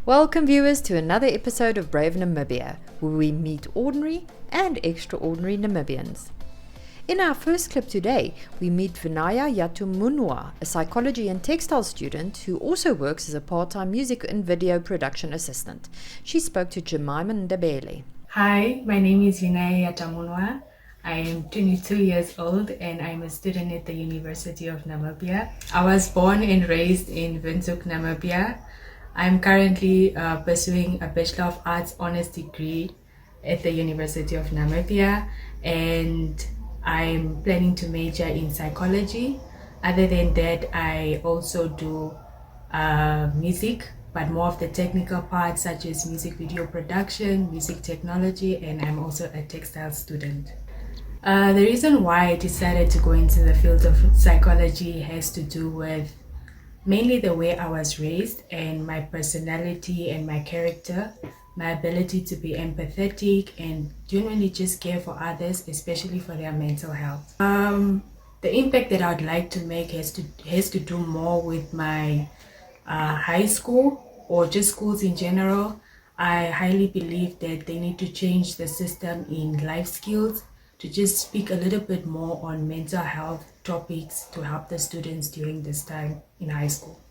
Welcome viewers to another episode of Brave Namibia, where we meet ordinary and extraordinary Namibians. In our first clip today, we meet Vinaje Jatamunua, a psychology and textile student who also works as a part-time music and video production assistant. She spoke to Jemima Ndebele. Hi, my name is Vinaje Jatamunua. I am 22 years old and I'm a student at the University of Namibia. I was born and raised in Windhoek, Namibia. I'm currently pursuing a Bachelor of Arts honors degree at the University of Namibia, and I'm planning to major in psychology. Other than that, I also do music, but more of the technical parts such as music video production, music technology, and I'm also a textile student. The reason why I decided to go into the field of psychology has to do with mainly the way I was raised and my personality and my character, my ability to be empathetic and genuinely just care for others, especially for their mental health. The impact that I would like to make has to do more with my high school or just schools in general. I highly believe that they need to change the system in life skills to just speak a little bit more on mental health topics to help the students during this time in high school.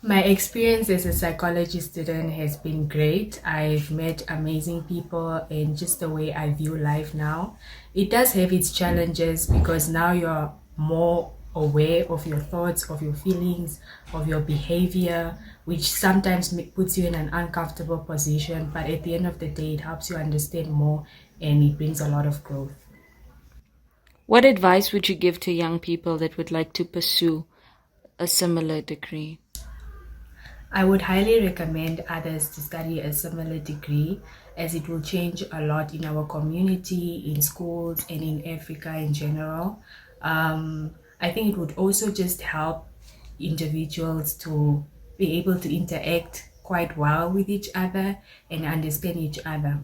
My experience as a psychology student has been great. I've met amazing people and just the way I view life now. It does have its challenges because now you're more aware of your thoughts, of your feelings, of your behavior, which sometimes puts you in an uncomfortable position, but at the end of the day, it helps you understand more and it brings a lot of growth. What advice would you give to young people that would like to pursue a similar degree? I would highly recommend others to study a similar degree as it will change a lot in our community, in schools, and in Africa in general. I think it would also just help individuals to be able to interact quite well with each other and understand each other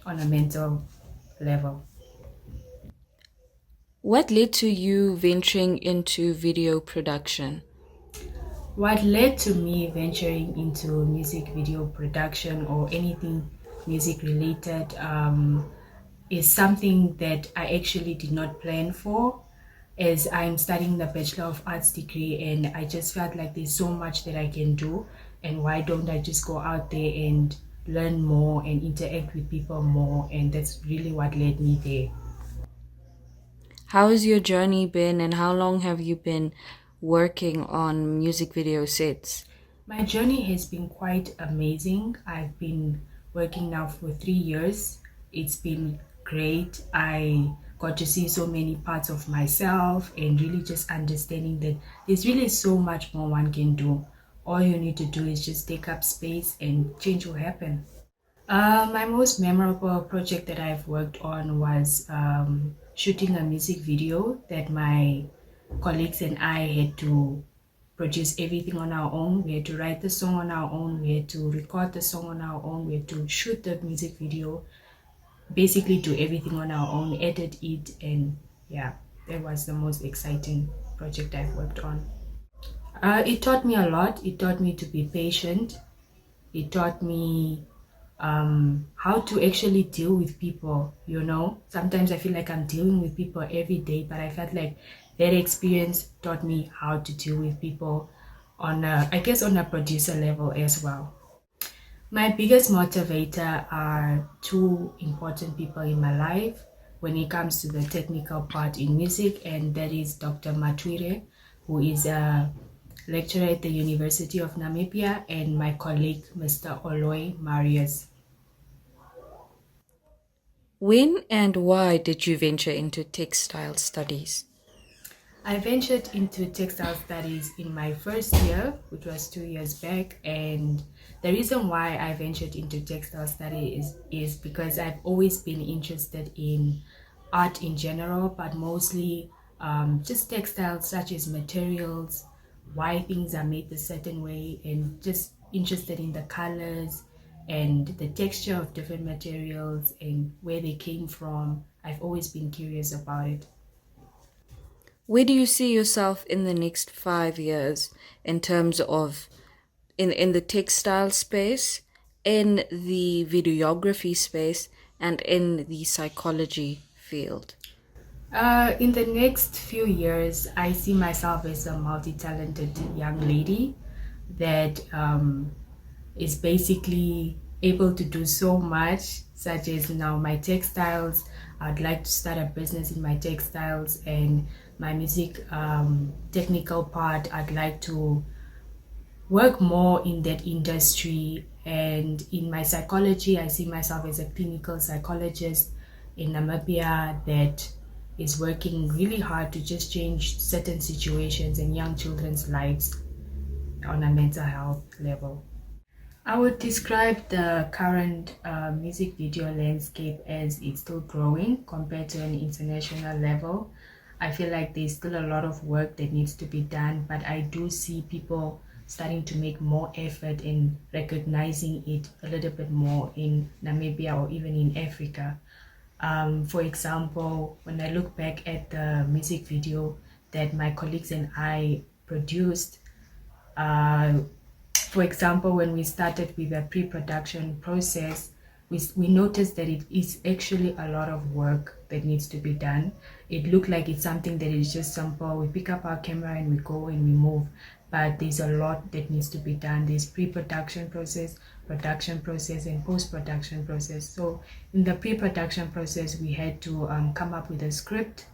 on a mental level. What led to you venturing into video production? What led to me venturing into music video production or anything music related is something that I actually did not plan for, as I'm studying the Bachelor of Arts degree and I just felt like there's so much that I can do, and why don't I just go out there and learn more and interact with people more, and that's really what led me there. How has your journey been and how long have you been working on music video sets? My journey has been quite amazing. I've been working now for 3 years. It's been great. I got to see so many parts of myself and really just understanding that there's really so much more one can do. All you need to do is just take up space and change will happen. My most memorable project that I've worked on was shooting a music video that my colleagues and I had to produce everything on our own. We had to write the song on our own, we had to record the song on our own, we had to shoot the music video, basically do everything on our own, edit it, and yeah, that was the most exciting project I've worked on. It taught me a lot. It taught me to be patient. It taught me how to actually deal with people. Sometimes I feel like I'm dealing with people every day, but I felt like that experience taught me how to deal with people on a producer level as well. My biggest motivator are two important people in my life when it comes to the technical part in music, and that is Dr. Matwire, who is a lecturer at the University of Namibia, and my colleague, Mr. Oloy Marius. When and why did you venture into textile studies? I ventured into textile studies in my first year, which was 2 years back, and the reason why I ventured into textile studies is because I've always been interested in art in general, but mostly just textiles such as materials, why things are made a certain way, and just interested in the colors and the texture of different materials and where they came from. I've always been curious about it. Where do you see yourself in the next 5 years in terms of in the textile space, in the videography space, and in the psychology field? In the next few years, I see myself as a multi-talented young lady that is basically able to do so much, such as now my textiles. I'd like to start a business in my textiles, and my music technical part, I'd like to work more in that industry. And in my psychology, I see myself as a clinical psychologist in Namibia that is working really hard to just change certain situations in young children's lives on a mental health level. I would describe the current music video landscape as it's still growing compared to an international level. I feel like there's still a lot of work that needs to be done, but I do see people starting to make more effort in recognizing it a little bit more in Namibia or even in Africa. For example, when I look back at the music video that my colleagues and I produced, uh, for example, when we started with the pre-production process, we noticed that it is actually a lot of work that needs to be done. It looked like it's something that is just simple. We pick up our camera and we go and we move, but there's a lot that needs to be done. There's pre-production process, production process, and post-production process. So in the pre-production process, we had to come up with a script.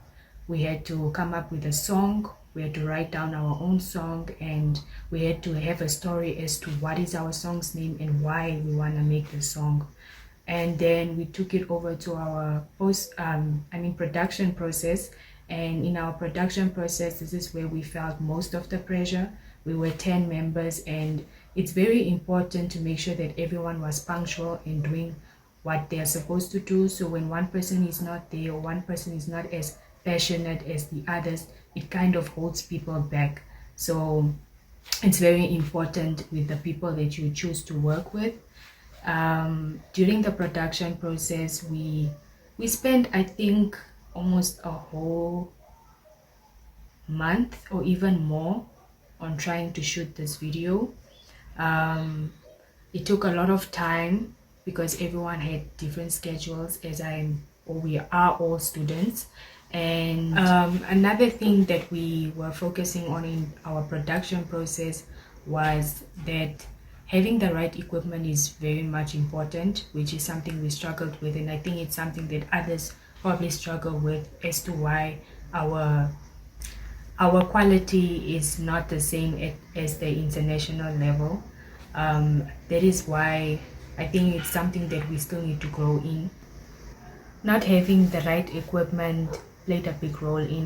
We had to come up with a song. We had to write down our own song, and we had to have a story as to what is our song's name and why we want to make the song. And then we took it over to our production process. And in our production process, this is where we felt most of the pressure. We were 10 members, and it's very important to make sure that everyone was punctual in doing what they are supposed to do. So when one person is not there or one person is not as passionate as the others, it kind of holds people back. So it's very important with the people that you choose to work with. During the production process, we spent, I think, almost a whole month or even more on trying to shoot this video. It took a lot of time because everyone had different schedules, we are all students. And another thing that we were focusing on in our production process was that having the right equipment is very much important, which is something we struggled with, and I think it's something that others probably struggle with as to why our quality is not the same as the international level. That is why I think it's something that we still need to grow in. Not having the right equipment played a big role in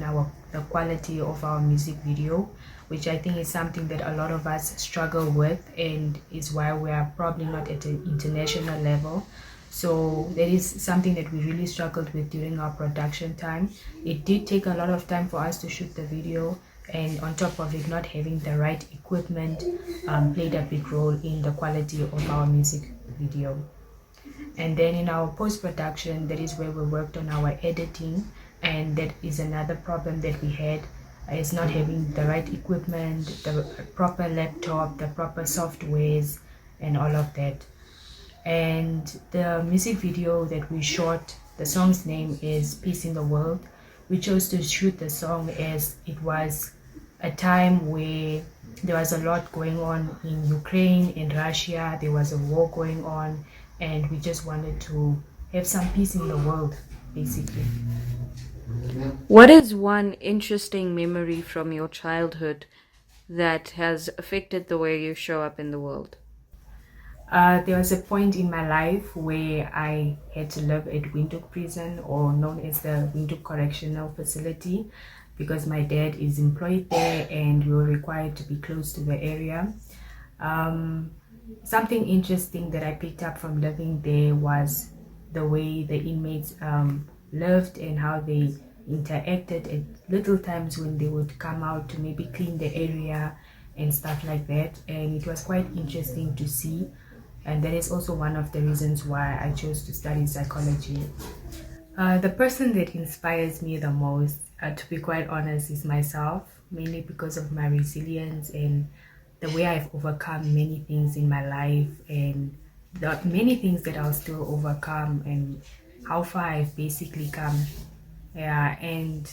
the quality of our music video, which I think is something that a lot of us struggle with, and is why we are probably not at an international level. So that is something that we really struggled with during our production time. It did take a lot of time for us to shoot the video, and on top of it, not having the right equipment played a big role in the quality of our music video. And then in our post-production, that is where we worked on our editing, and that is another problem that we had, is not having the right equipment, the proper laptop, the proper softwares, and all of that. And the music video that we shot, the song's name is Peace in the World. We chose to shoot the song as it was a time where there was a lot going on in Ukraine and Russia. There was a war going on, and we just wanted to have some peace in the world, basically. What is one interesting memory from your childhood that has affected the way you show up in the world? There was a point in my life where I had to live at Windhoek Prison, or known as the Windhoek Correctional Facility, because my dad is employed there and we were required to be close to the area. Something interesting that I picked up from living there was the way the inmates lived and how they interacted at little times when they would come out to maybe clean the area and stuff like that. And it was quite interesting to see. And that is also one of the reasons why I chose to study psychology. The person that inspires me the most, to be quite honest, is myself, mainly because of my resilience and the way I've overcome many things in my life, and the many things that I'll still overcome, and how far I've basically come. Yeah, and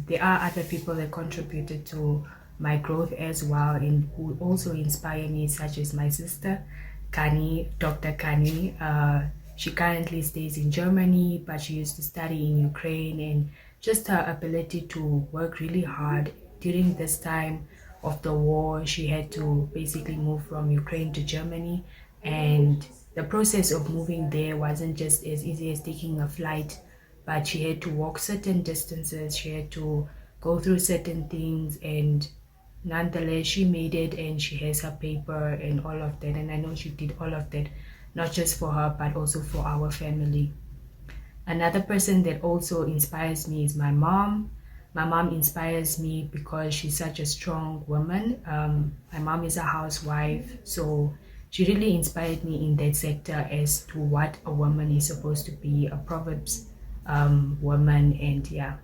there are other people that contributed to my growth as well, and who also inspire me, such as my sister, Kani, Dr. Kani. She currently stays in Germany, but she used to study in Ukraine, and just her ability to work really hard during this time of the war. She had to basically move from Ukraine to Germany, and the process of moving there wasn't just as easy as taking a flight, but she had to walk certain distances, she had to go through certain things, and nonetheless she made it, and she has her paper and all of that. And I know she did all of that not just for her but also for our family. Another person that also inspires me is my mom. My mom inspires me because she's such a strong woman. My mom is a housewife, so she really inspired me in that sector as to what a woman is supposed to be, a Proverbs woman. And yeah.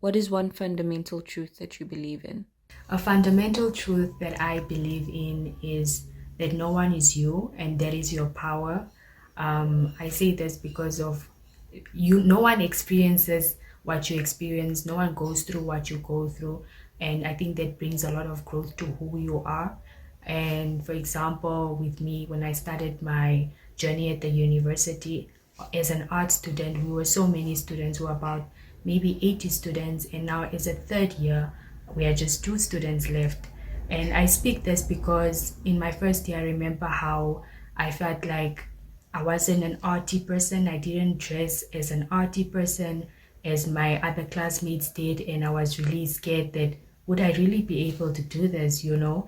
What is one fundamental truth that you believe in? A fundamental truth that I believe in is that no one is you, and that is your power. I say this because of no one experiences what you experience, no one goes through what you go through, and I think that brings a lot of growth to who you are. And for example, with me, when I started my journey at the university as an art student, we were so many students, we were about maybe 80 students, and now as a third year we are just 2 students left. And I speak this because in my first year I remember how I felt like I wasn't an arty person. I didn't dress as an arty person as my other classmates did, and I was really scared that would I really be able to do this, you know.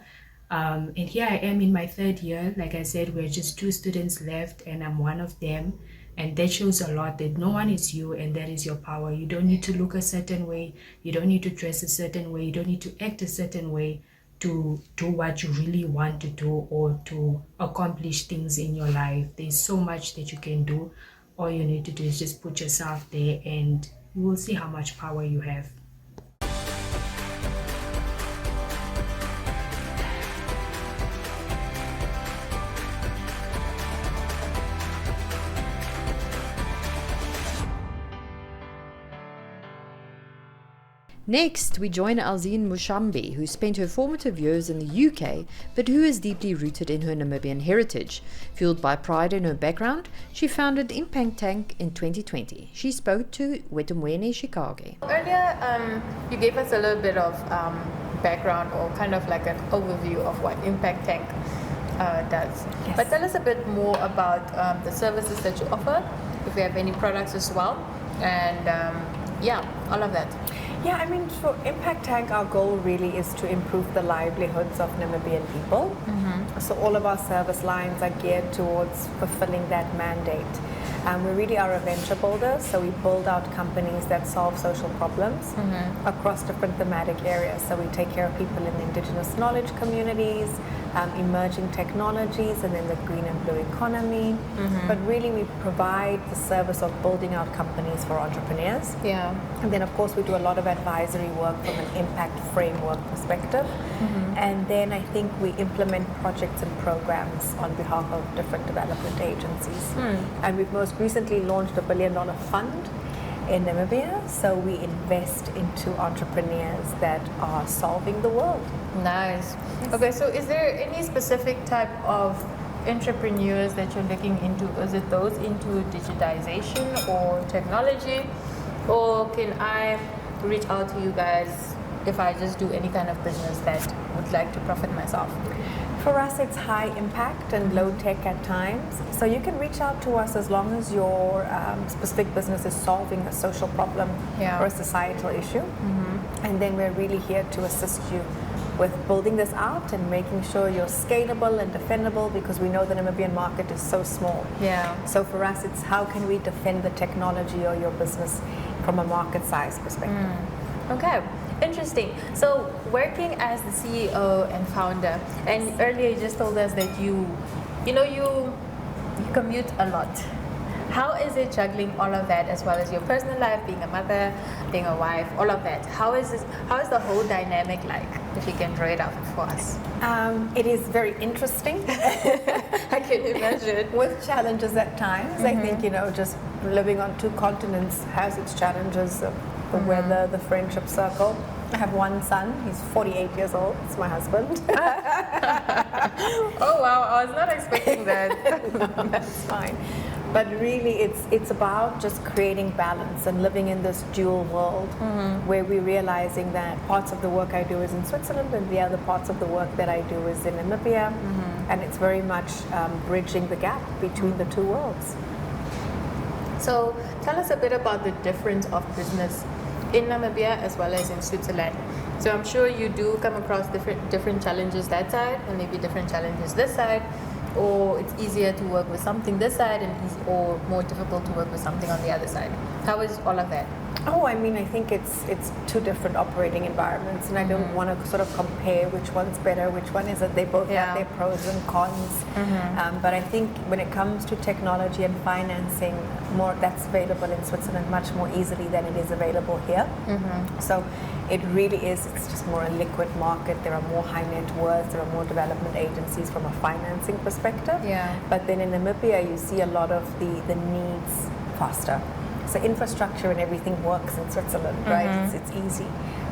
And here I am in my third year. Like I said, we're just 2 students left, and I'm one of them. And that shows a lot, that no one is you, and that is your power. You don't need to look a certain way. You don't need to dress a certain way. You don't need to act a certain way to do what you really want to do or to accomplish things in your life. There's so much that you can do. All you need to do is just put yourself there, and you will see how much power you have. Next, we join Elzine Mushambi, who spent her formative years in the UK, but who is deeply rooted in her Namibian heritage. Fueled by pride in her background, she founded Impact Tank in 2020. She spoke to Wetumwene Shikage. Earlier, you gave us a little bit of background, or kind of like an overview of what Impact Tank does. Yes. But tell us a bit more about the services that you offer, if you have any products as well, and all of that. Yeah, I mean, for Impact Tank, our goal really is to improve the livelihoods of Namibian people. Mm-hmm. So all of our service lines are geared towards fulfilling that mandate. We really are a venture builder, so we build out companies that solve social problems across different thematic areas. So we take care of people in the indigenous knowledge communities, emerging technologies, and then the green and blue economy. But really we provide the service of building out companies for entrepreneurs. Yeah. And then of course we do a lot of advisory work from an impact framework perspective. And then I think we implement projects and programs on behalf of different development agencies. And we've most recently launched $1 billion fund in Namibia, so we invest into entrepreneurs that are solving the world. Nice. Yes. Okay, so is there any specific type of entrepreneurs that you're looking into? Is it those into digitization or technology? Or can I reach out to you guys if I just do any kind of business that would like to profit myself? For us, it's high impact and low tech at times. So you can reach out to us as long as your specific business is solving a social problem or a societal issue. And then we're really here to assist you with building this out and making sure you're scalable and defendable, because we know the Namibian market is so small. Yeah. So for us, it's how can we defend the technology or your business from a market size perspective. Okay. Interesting. So working as the CEO and founder, and earlier you just told us that you commute a lot. How is it juggling all of that as well as your personal life, being a mother, being a wife, all of that? How is the whole dynamic like? If you can draw it out for us. It is very interesting. I can imagine. With challenges at times. I think, just living on two continents has its challenges. The weather, the friendship circle. I have one son. He's 48 years old. It's my husband. Oh wow! I was not expecting that. No, that's fine. But really, it's about just creating balance and living in this dual world where we're realizing that parts of the work I do is in Switzerland and the other parts of the work that I do is in Namibia. And it's very much bridging the gap between the two worlds. So tell us a bit about the difference of business in Namibia as well as in Switzerland. So I'm sure you do come across different challenges that side and maybe different challenges this side, or it's easier to work with something this side or more difficult to work with something on the other side. How is all of that? Oh, I mean, I think it's two different operating environments, and I don't want to sort of compare which one's better, which one isn't. They both have their pros and cons. But I think when it comes to technology and financing, that's available in Switzerland much more easily than it is available here. So it really is, it's just more a liquid market. There are more high net worth, there are more development agencies from a financing perspective. But then in Namibia, you see a lot of the needs faster. So infrastructure and everything works in Switzerland, right? It's easy.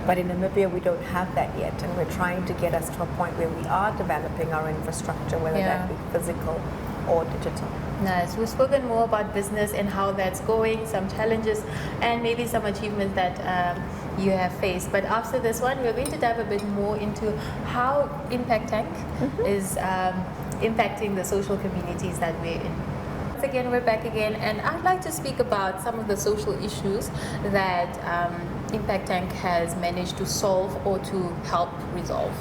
But in Namibia, we don't have that yet, and we're trying to get us to a point where we are developing our infrastructure, whether that be physical or digital. Nice. We've spoken more about business and how that's going, some challenges, and maybe some achievements that you have faced. But after this one, we're going to dive a bit more into how Impact Tank is impacting the social communities that we're in. Again, we're back again, and I'd like to speak about some of the social issues that Impact Tank has managed to solve or to help resolve.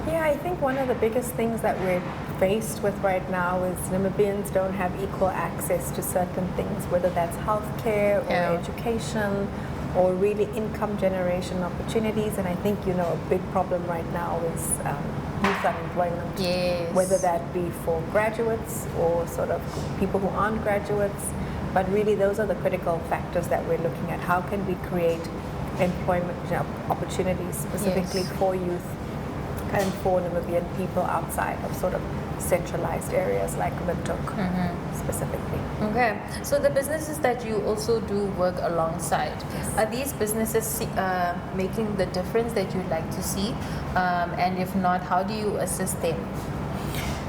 Yeah, I think one of the biggest things that we're faced with right now is Namibians don't have equal access to certain things, whether that's healthcare or education or really income generation opportunities. And I think, a big problem right now is youth unemployment, whether that be for graduates or sort of people who aren't graduates. But really, those are the critical factors that we're looking at. How can we create employment opportunities specifically for youth and for Namibian people outside of sort of centralized areas like Windhoek specifically. Okay, so the businesses that you also do work alongside, are these businesses making the difference that you'd like to see? And if not, how do you assist them?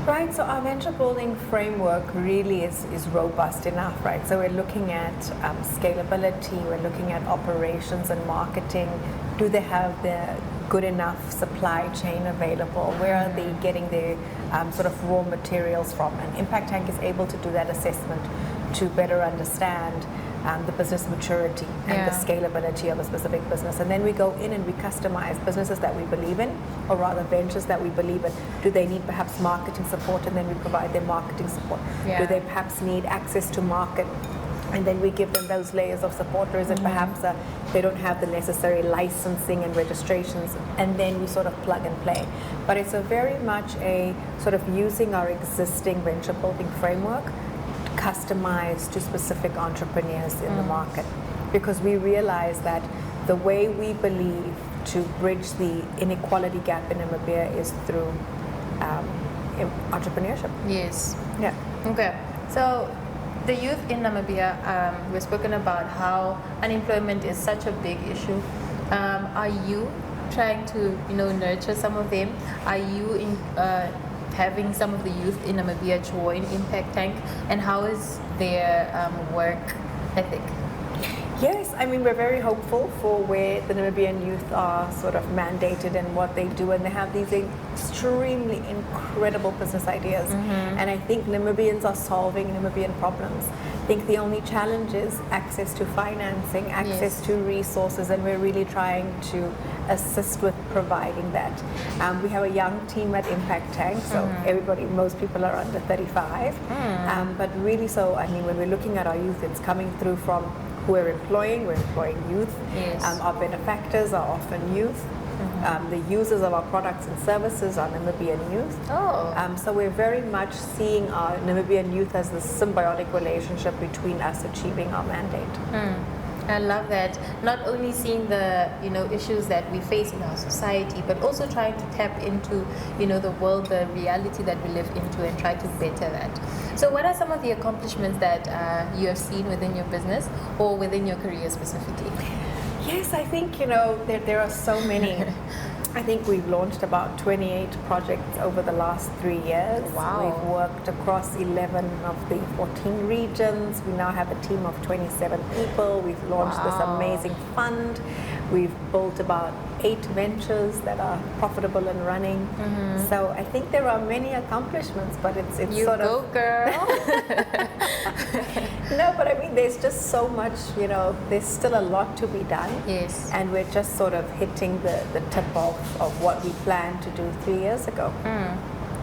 Right, so our venture building framework really is robust enough, right? So we're looking at scalability, we're looking at operations and marketing. Do they have the good enough supply chain available? Where are they getting their sort of raw materials from? And Impact Tank is able to do that assessment to better understand the business maturity and the scalability of a specific business. And then we go in and we customize businesses that we believe in, or rather ventures that we believe in. Do they need perhaps marketing support, and then we provide them marketing support? Do they perhaps need access to market, and then we give them those layers of support? Or is it perhaps they don't have the necessary licensing and registrations, and then we sort of plug and play? But it's a very much a sort of using our existing venture building framework customized to specific entrepreneurs in the market, because we realize that the way we believe to bridge the inequality gap in Namibia is through entrepreneurship. Yes. Yeah. Okay. So the youth in Namibia, we've spoken about how unemployment is such a big issue. Are you trying to, nurture some of them? Are you having some of the youth in Namibia join Impact Tank, and how is their work ethic? Yes, I mean, we're very hopeful for where the Namibian youth are sort of mandated and what they do, and they have these extremely incredible business ideas. And I think Namibians are solving Namibian problems. I think the only challenge is access to financing, access to resources, and we're really trying to assist with providing that. We have a young team at Impact Tank, so most people are under 35. But really, so I mean, when we're looking at our youth, it's coming through from who we're employing youth. Our benefactors are often youth. The users of our products and services are Namibian youth. Oh. So we're very much seeing our Namibian youth as the symbiotic relationship between us achieving our mandate. I love that. Not only seeing the issues that we face in our society, but also trying to tap into the world, the reality that we live into, and try to better that. So, what are some of the accomplishments that you have seen within your business or within your career specifically? Yes, I think there are so many. I think we've launched about 28 projects over the last 3 years. Wow. We've worked across 11 of the 14 regions. We now have a team of 27 people. We've launched this amazing fund. We've built about 8 ventures that are profitable and running. So I think there are many accomplishments, but it's you sort go, of girl. No, but I mean, there's just so much, there's still a lot to be done. Yes. And we're just sort of hitting the tip of what we planned to do 3 years ago.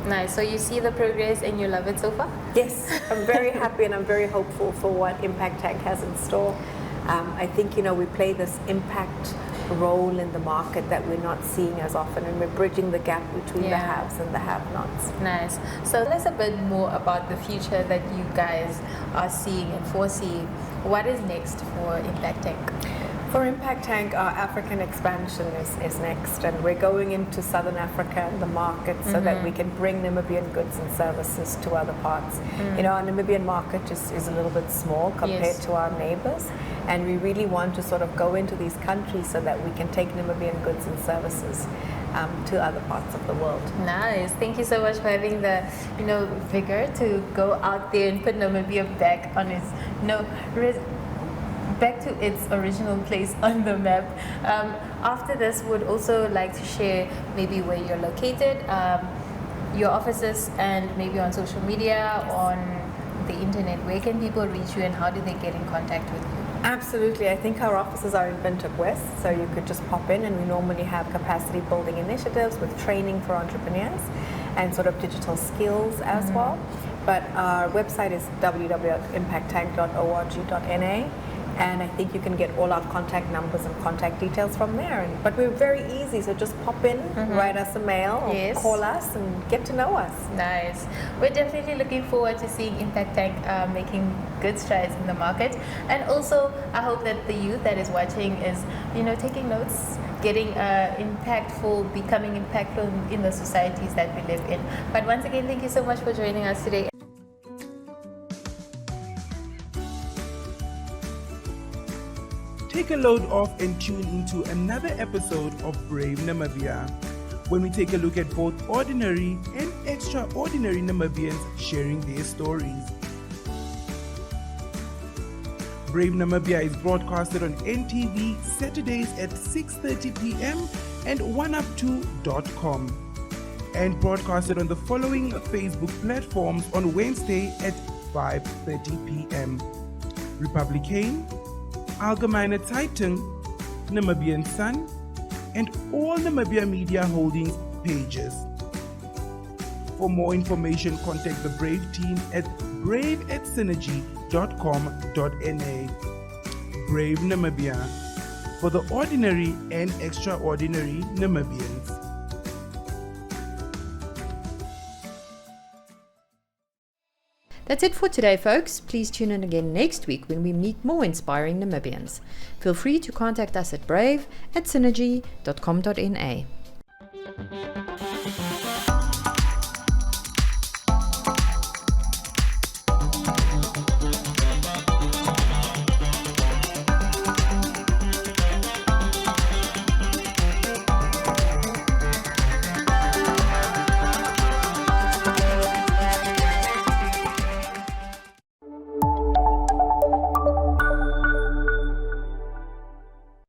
Nice. So you see the progress and you love it so far? Yes, I'm very happy and I'm very hopeful for what Impact Tank has in store. I think, we play this impact role in the market that we're not seeing as often, and we're bridging the gap between the haves and the have-nots. Nice. So tell us a bit more about the future that you guys are seeing and foreseeing. What is next for Impact Tank? For Impact Tank, our African expansion is next, and we're going into Southern Africa and the market so that we can bring Namibian goods and services to other parts. Our Namibian market is a little bit small compared to our neighbors, and we really want to sort of go into these countries so that we can take Namibian goods and services to other parts of the world. Nice. Thank you so much for having the vigor to go out there and put Namibia back on its back to its original place on the map. After this, would also like to share maybe where you're located, your offices, and maybe on social media, on the internet. Where can people reach you and how do they get in contact with you? Absolutely. I think our offices are in Windhoek West, so you could just pop in, and we normally have capacity building initiatives with training for entrepreneurs and sort of digital skills as well. But our website is www.impacttank.org.na. And I think you can get all our contact numbers and contact details from there. But we're very easy, so just pop in, write us a mail, or call us, and get to know us. Nice. We're definitely looking forward to seeing Impact Tank making good strides in the market. And also, I hope that the youth that is watching is, taking notes, getting becoming impactful in the societies that we live in. But once again, thank you so much for joining us today. Take a load off and tune into another episode of Brave Namibia, when we take a look at both ordinary and extraordinary Namibians sharing their stories. Brave Namibia is broadcasted on NTV Saturdays at 6:30 p.m. and oneup2.com, and broadcasted on the following Facebook platforms on Wednesday at 5:30 p.m. Republican, Algemeine Zeitung, Namibian Sun, and all Namibia Media Holdings pages. For more information, contact the Brave team at brave@synergy.com.na. Brave Namibia, for the ordinary and extraordinary Namibians. That's it for today, folks. Please tune in again next week when we meet more inspiring Namibians. Feel free to contact us at brave@synergy.com.na.